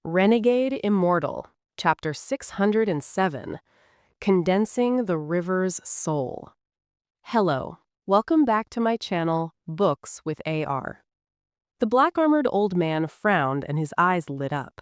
Renegade Immortal Chapter 607, Condensing the River's Soul. Hello, welcome back to my channel, Books with AR. The black-armored old man frowned and his eyes lit up.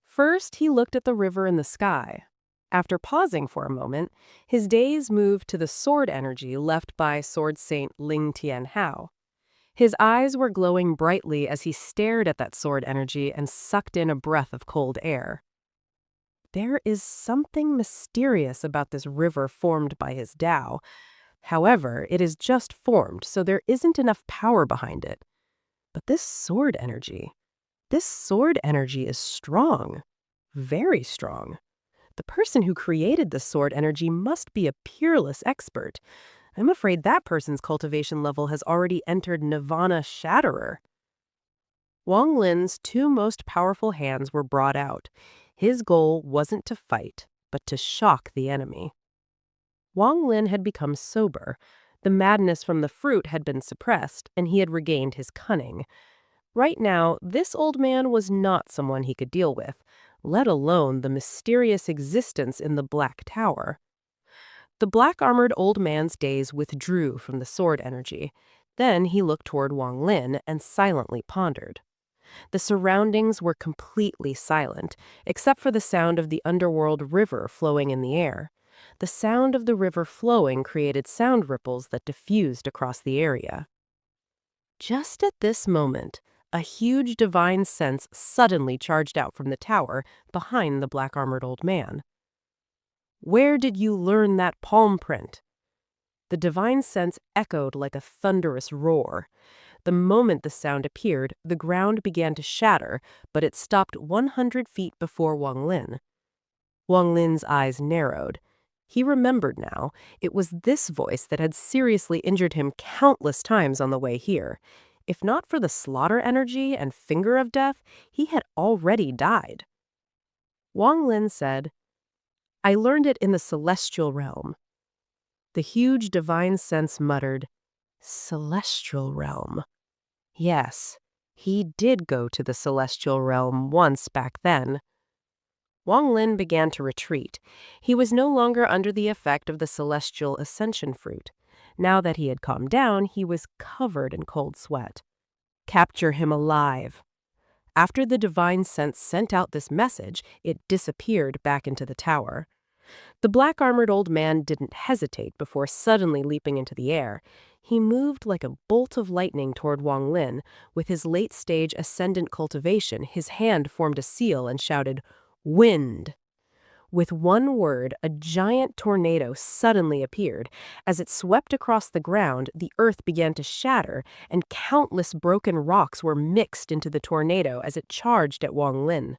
First, he looked at the river in the sky. After pausing for a moment, his gaze moved to the sword energy left by Sword Saint Ling Tianhou. His eyes were glowing brightly as he stared at that sword energy and sucked in a breath of cold air. There is something mysterious about this river formed by his Tao. However, it is just formed, so there isn't enough power behind it. But this sword energy is strong. Very strong. The person who created the sword energy must be a peerless expert. I'm afraid that person's cultivation level has already entered Nirvana Shatterer. Wang Lin's two most powerful hands were brought out. His goal wasn't to fight, but to shock the enemy. Wang Lin had become sober. The madness from the fruit had been suppressed, and he had regained his cunning. Right now, this old man was not someone he could deal with, let alone the mysterious existence in the Black Tower. The black-armored old man's gaze withdrew from the sword energy. Then he looked toward Wang Lin and silently pondered. The surroundings were completely silent, except for the sound of the Underworld River flowing in the air. The sound of the river flowing created sound ripples that diffused across the area. Just at this moment, a huge divine sense suddenly charged out from the tower behind the black-armored old man. "Where did you learn that palm print?" The divine sense echoed like a thunderous roar. The moment the sound appeared, the ground began to shatter, but it stopped 100 feet before Wang Lin. Wang Lin's eyes narrowed. He remembered now. It was this voice that had seriously injured him countless times on the way here. If not for the slaughter energy and finger of death, he had already died. Wang Lin said, "I learned it in the celestial realm." The huge divine sense muttered, "Celestial realm." Yes, he did go to the celestial realm once back then. Wang Lin began to retreat. He was no longer under the effect of the celestial ascension fruit. Now that he had calmed down, he was covered in cold sweat. Capture him alive. After the divine sense sent out this message, it disappeared back into the tower. The black-armored old man didn't hesitate before suddenly leaping into the air. He moved like a bolt of lightning toward Wang Lin. With his late-stage Ascendant cultivation, his hand formed a seal and shouted, "Wind!" With one word, a giant tornado suddenly appeared. As it swept across the ground, the earth began to shatter, and countless broken rocks were mixed into the tornado as it charged at Wang Lin.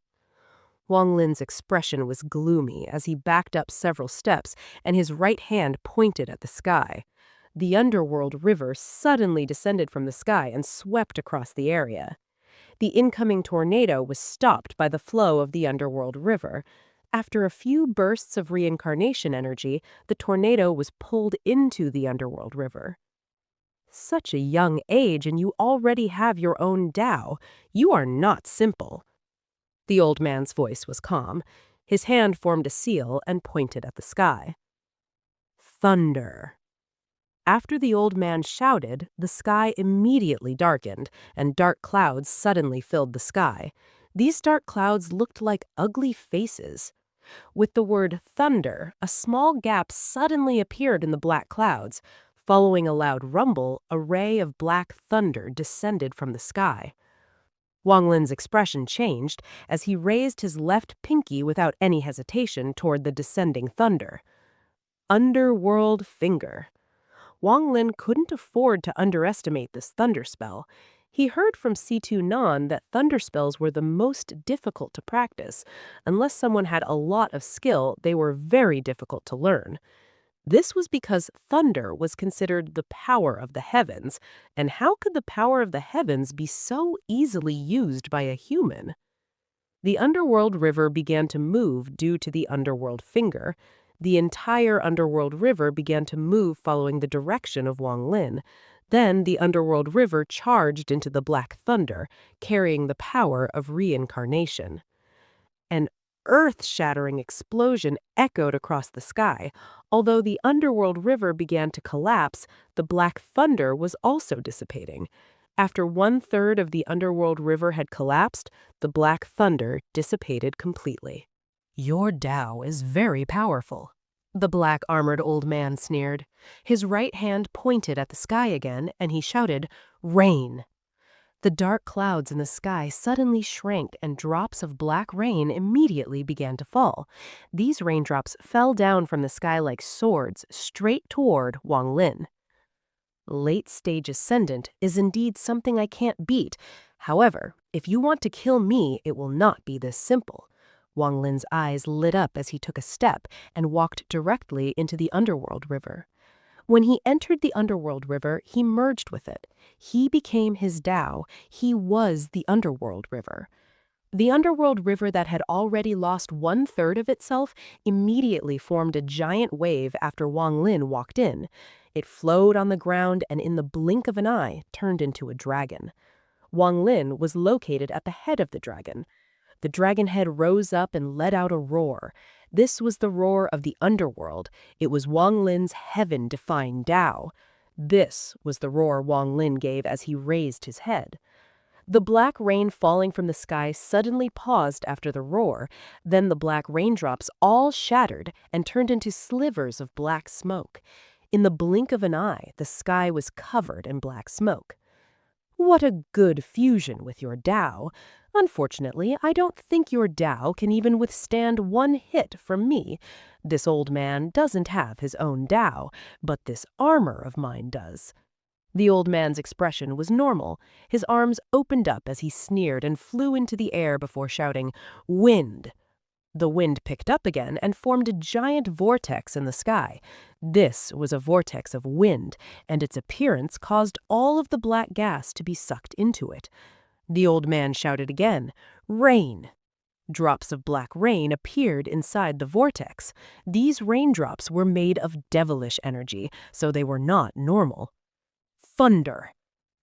Wang Lin's expression was gloomy as he backed up several steps, and his right hand pointed at the sky. The Underworld River suddenly descended from the sky and swept across the area. The incoming tornado was stopped by the flow of the Underworld River. After a few bursts of reincarnation energy, the tornado was pulled into the Underworld River. "Such a young age, and you already have your own Tao. You are not simple." The old man's voice was calm. His hand formed a seal and pointed at the sky. "Thunder." After the old man shouted, the sky immediately darkened, and dark clouds suddenly filled the sky. These dark clouds looked like ugly faces. With the word thunder, a small gap suddenly appeared in the black clouds. Following a loud rumble, a ray of black thunder descended from the sky. Wang Lin's expression changed as he raised his left pinky without any hesitation toward the descending thunder. Underworld Finger. Wang Lin couldn't afford to underestimate this thunder spell. He heard from C2 Nan that thunder spells were the most difficult to practice. Unless someone had a lot of skill, they were very difficult to learn. This was because thunder was considered the power of the heavens, and how could the power of the heavens be so easily used by a human? The Underworld River began to move due to the Underworld Finger. The entire Underworld River began to move following the direction of Wang Lin. Then the Underworld River charged into the Black Thunder, carrying the power of reincarnation. An earth-shattering explosion echoed across the sky. Although the Underworld River began to collapse, the black thunder was also dissipating. After 1/3 of the Underworld River had collapsed, the black thunder dissipated completely. "Your Tao is very powerful," the black armored old man sneered. His right hand pointed at the sky again, and he shouted, "Rain!" The dark clouds in the sky suddenly shrank and drops of black rain immediately began to fall. These raindrops fell down from the sky like swords straight toward Wang Lin. Late-stage Ascendant is indeed something I can't beat. However, if you want to kill me, it will not be this simple. Wang Lin's eyes lit up as he took a step and walked directly into the Underworld River. When he entered the Underworld River, he merged with it. He became his Tao. He was the Underworld River. The Underworld River that had already lost 1/3 of itself immediately formed a giant wave after Wang Lin walked in. It flowed on the ground and in the blink of an eye turned into a dragon. Wang Lin was located at the head of the dragon. The dragon head rose up and let out a roar. This was the roar of the underworld. It was Wang Lin's heaven-defying Tao. This was the roar Wang Lin gave as he raised his head. The black rain falling from the sky suddenly paused after the roar. Then the black raindrops all shattered and turned into slivers of black smoke. In the blink of an eye, the sky was covered in black smoke. "What a good fusion with your Tao. Unfortunately, I don't think your Tao can even withstand one hit from me. This old man doesn't have his own Tao, but this armor of mine does." The old man's expression was normal. His arms opened up as he sneered and flew into the air before shouting, "Wind!" The wind picked up again and formed a giant vortex in the sky. This was a vortex of wind, and its appearance caused all of the black gas to be sucked into it. The old man shouted again, "Rain!" Drops of black rain appeared inside the vortex. These raindrops were made of devilish energy, so they were not normal. Thunder!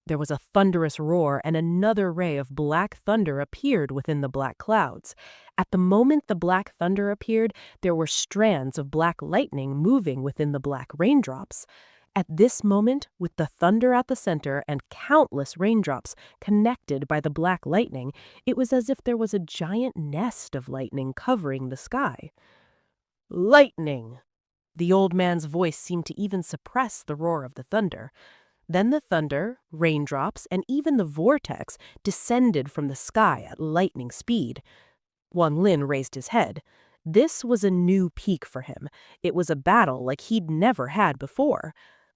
There was a thunderous roar, and another ray of black thunder appeared within the black clouds. At the moment the black thunder appeared, there were strands of black lightning moving within the black raindrops. At this moment, with the thunder at the center and countless raindrops connected by the black lightning, it was as if there was a giant nest of lightning covering the sky. "Lightning!" The old man's voice seemed to even suppress the roar of the thunder. Then the thunder, raindrops, and even the vortex descended from the sky at lightning speed. Wang Lin raised his head. This was a new peak for him. It was a battle like he'd never had before.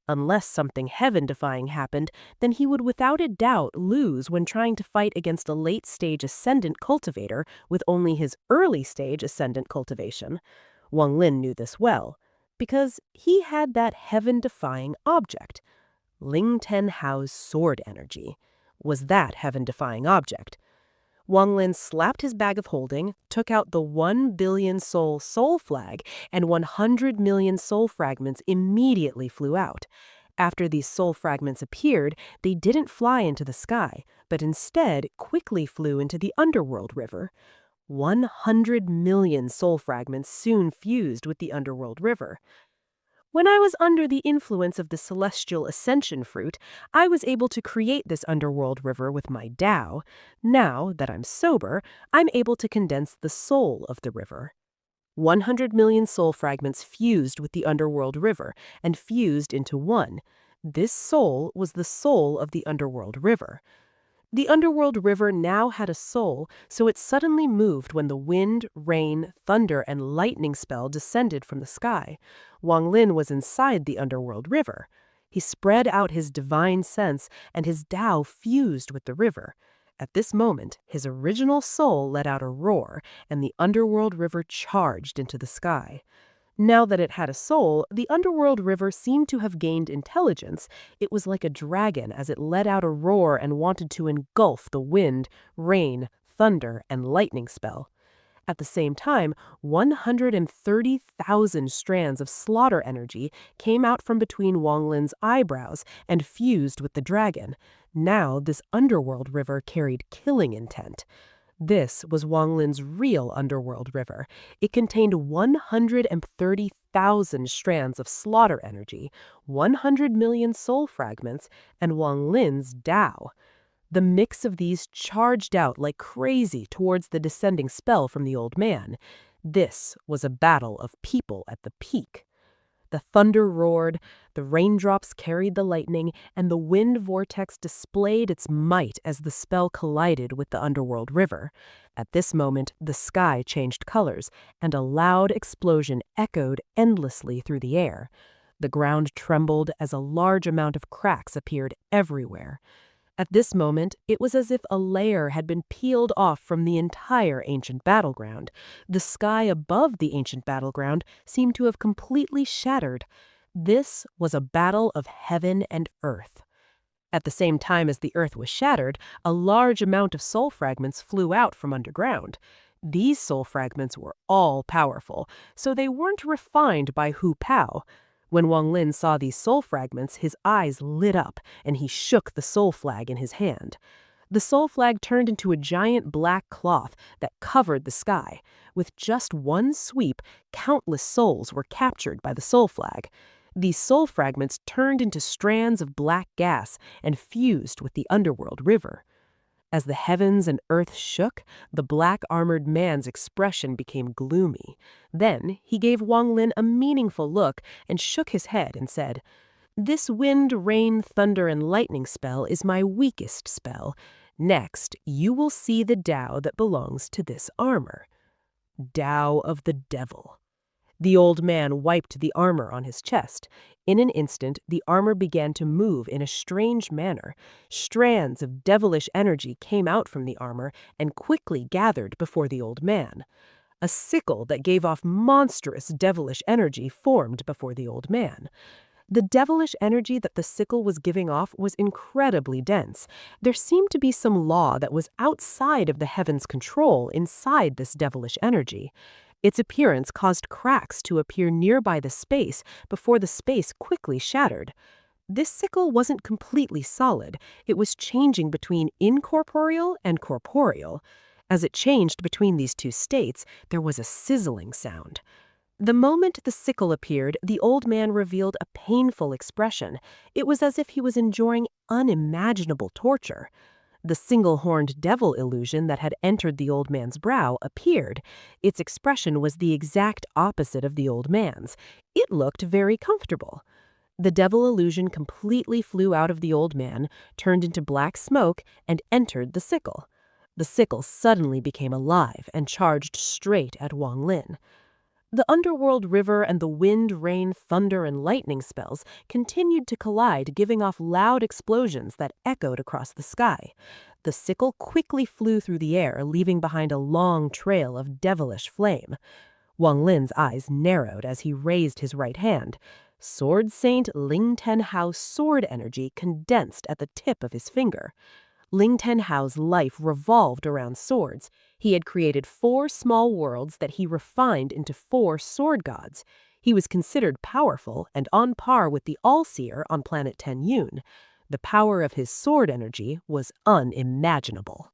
Unless something heaven-defying happened, then he would without a doubt lose when trying to fight against a late-stage Ascendant Cultivator with only his early-stage Ascendant Cultivation. Wang Lin knew this well, because he had that heaven-defying object. Ling Tianhou's sword energy was that heaven-defying object. Wang Lin slapped his bag of holding, took out the 1 billion soul flag, and 100 million soul fragments immediately flew out. After these soul fragments appeared, they didn't fly into the sky, but instead quickly flew into the Underworld River. 100 million soul fragments soon fused with the Underworld River. When I was under the influence of the celestial ascension fruit, I was able to create this underworld river with my Tao. Now that I'm sober, I'm able to condense the soul of the river. 100 million soul fragments fused with the underworld river and fused into one. This soul was the soul of the underworld river. The underworld river now had a soul, so it suddenly moved when the wind, rain, thunder, and lightning spell descended from the sky. Wang Lin was inside the underworld river. He spread out his divine sense, and his Tao fused with the river. At this moment, his original soul let out a roar, and the underworld river charged into the sky. Now that it had a soul, the underworld river seemed to have gained intelligence. It was like a dragon as it let out a roar and wanted to engulf the wind, rain, thunder, and lightning spell. At the same time, 130,000 strands of slaughter energy came out from between Wang Lin's eyebrows and fused with the dragon. Now this underworld river carried killing intent. This was Wang Lin's real Underworld River. It contained 130,000 strands of slaughter energy, 100 million soul fragments, and Wang Lin's Tao. The mix of these charged out like crazy towards the descending spell from the old man. This was a battle of people at the peak. The thunder roared, the raindrops carried the lightning, and the wind vortex displayed its might as the spell collided with the Underworld River. At this moment, the sky changed colors, and a loud explosion echoed endlessly through the air. The ground trembled as a large amount of cracks appeared everywhere. At this moment, it was as if a layer had been peeled off from the entire ancient battleground. The sky above the ancient battleground seemed to have completely shattered. This was a battle of heaven and earth. At the same time as the earth was shattered, a large amount of soul fragments flew out from underground. These soul fragments were all powerful, so they weren't refined by Hu Pao. When Wang Lin saw these soul fragments, his eyes lit up, and he shook the soul flag in his hand. The soul flag turned into a giant black cloth that covered the sky. With just one sweep, countless souls were captured by the soul flag. These soul fragments turned into strands of black gas and fused with the Underworld River. As the heavens and earth shook, the black-armored man's expression became gloomy. Then he gave Wang Lin a meaningful look and shook his head and said, "This wind, rain, thunder, and lightning spell is my weakest spell. Next, you will see the Tao that belongs to this armor. Tao of the Devil." The old man wiped the armor on his chest. In an instant, the armor began to move in a strange manner. Strands of devilish energy came out from the armor and quickly gathered before the old man. A sickle that gave off monstrous devilish energy formed before the old man. The devilish energy that the sickle was giving off was incredibly dense. There seemed to be some law that was outside of the heaven's control inside this devilish energy. Its appearance caused cracks to appear nearby the space before the space quickly shattered. This sickle wasn't completely solid. It was changing between incorporeal and corporeal. As it changed between these two states, there was a sizzling sound. The moment the sickle appeared, the old man revealed a painful expression. It was as if he was enduring unimaginable torture. The single-horned devil illusion that had entered the old man's brow appeared. Its expression was the exact opposite of the old man's. It looked very comfortable. The devil illusion completely flew out of the old man, turned into black smoke, and entered the sickle. The sickle suddenly became alive and charged straight at Wang Lin. The Underworld River and the wind, rain, thunder, and lightning spells continued to collide, giving off loud explosions that echoed across the sky. The sickle quickly flew through the air, leaving behind a long trail of devilish flame. Wang Lin's eyes narrowed as he raised his right hand. Sword Saint Ling Tianhou's sword energy condensed at the tip of his finger. Ling Tianhou's life revolved around swords. He had created 4 small worlds that he refined into 4 sword gods. He was considered powerful and on par with the All-Seer on planet Tianhou. The power of his sword energy was unimaginable.